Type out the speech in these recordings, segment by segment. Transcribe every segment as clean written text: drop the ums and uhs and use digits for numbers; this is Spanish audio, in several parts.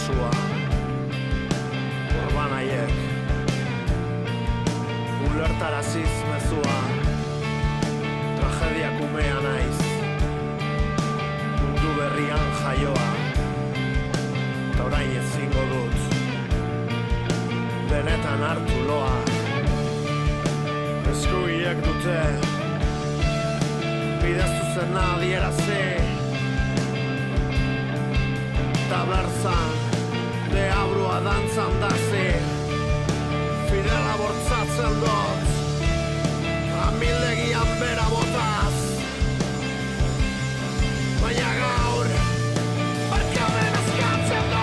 mezua. Orbanaiek ulertaraziz mezua. Tragedia kumea naiz, mundu berrian jaioa, eta orain ezingo dut benetan hartu loa. Eskubiek dute bide zuzena adierazi, taberzan deabrua dantzan dazi. Fidela bortzatzen dut amildegian bera botaz, baina gaur barkamen eskatzen dut.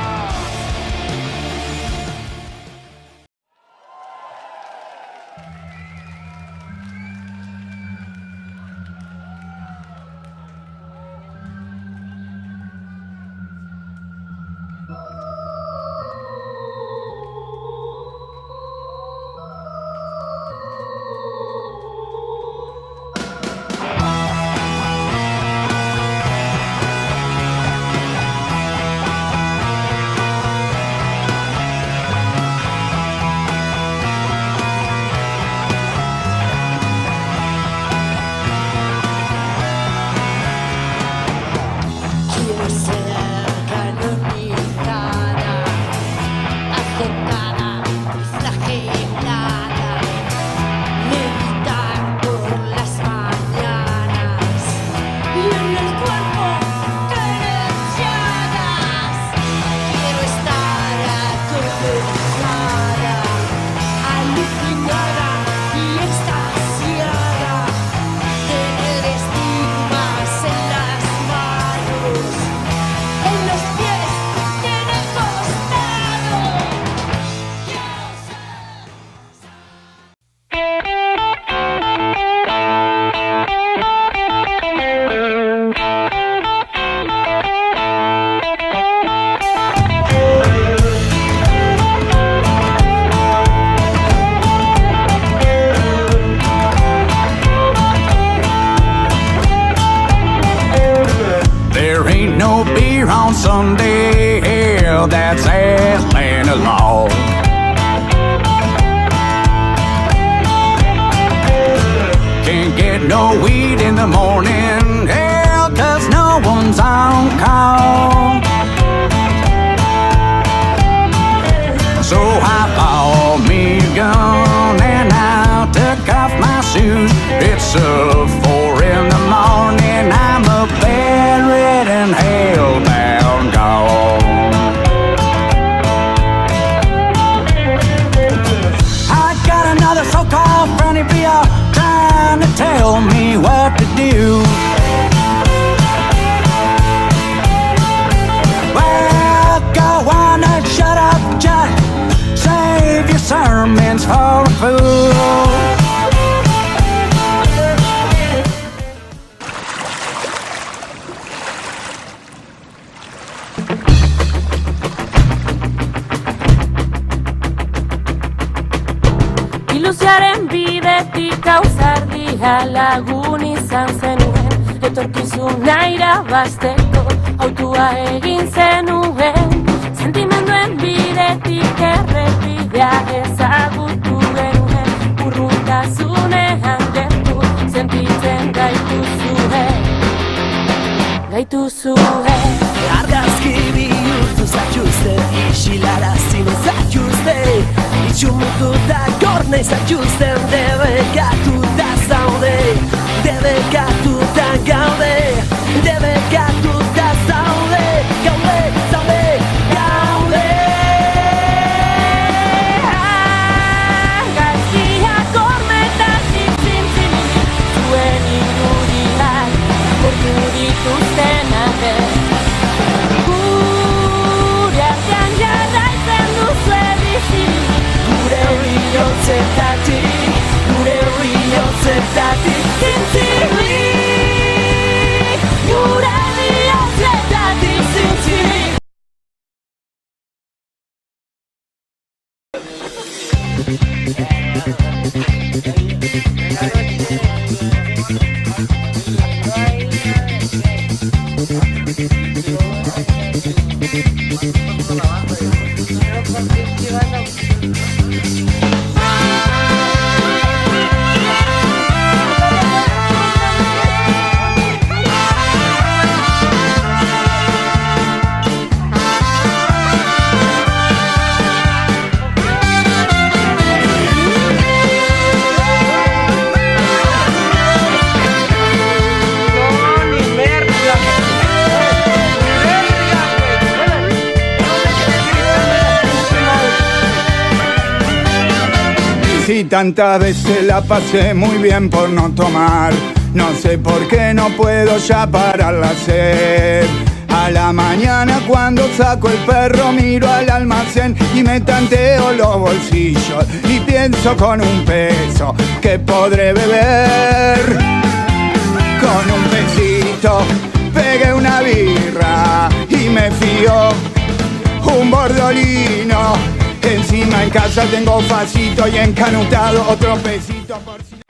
No beer on Sunday, hell, that's Atlanta law. Can't get no weed in the morning, hell, 'cause no one's on call. So I bought me a gun and I took off my shoes. It's 4 in the morning, I'm a bedridden, hellbound gone. I got another so-called friend of yours trying to tell me what to do. Well, go on and shut up, Jack. Save your sermons for a fool. Ilusioaren bidetik ausardia lagun izan zenuen, etorkizuna irabazteko autua egin zenuen. Sentimenduen bidetik errepidea ezagutu genuen, urruntasunean gertu sentitzen gaituzue. Argazki bihurtu zaituzte, isilarazi zaituzte, itxumututa gornei zaituzten, debekatuta zaude, debekatuta gaude, debekatuta zaude, gaude, zaude, gaude. Argazkiak hormetatik zintzili, zuen irudiak gortu dituzten arte. Gure artean jarraitzen duzue bizi, gure bihotzetatik. Y tantas veces la pasé muy bien por no tomar. No sé por qué no puedo ya parar la sed. A la mañana cuando saco el perro miro al almacén y me tanteo los bolsillos y pienso con un peso que podré beber. Con un pesito pegué una birra y me fío un bordolino. Encima en casa tengo facito y encanutado otro pesito por si...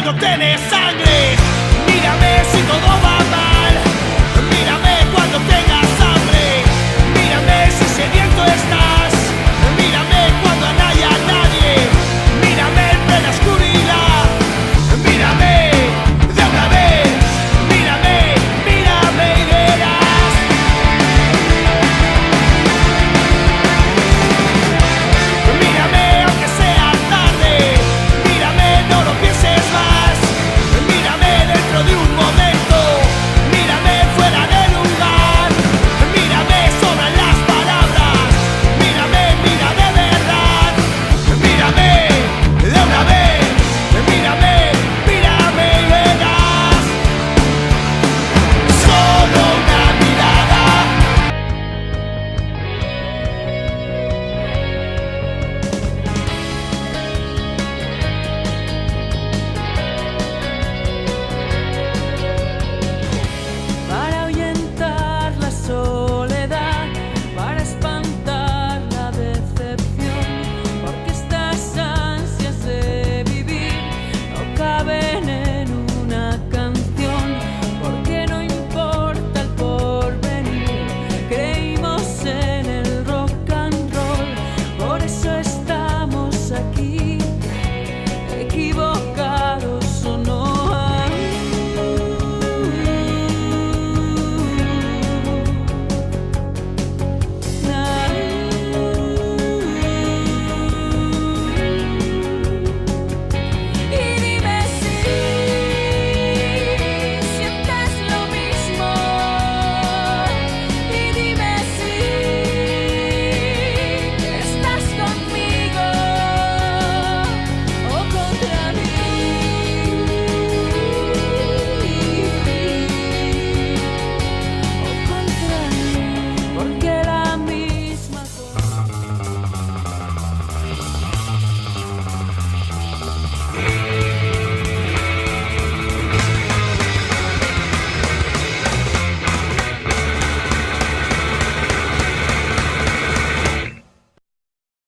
cuando tenés sangre. Mírame si todo va mal. Mírame cuando tengas hambre. Mírame si sediento estás.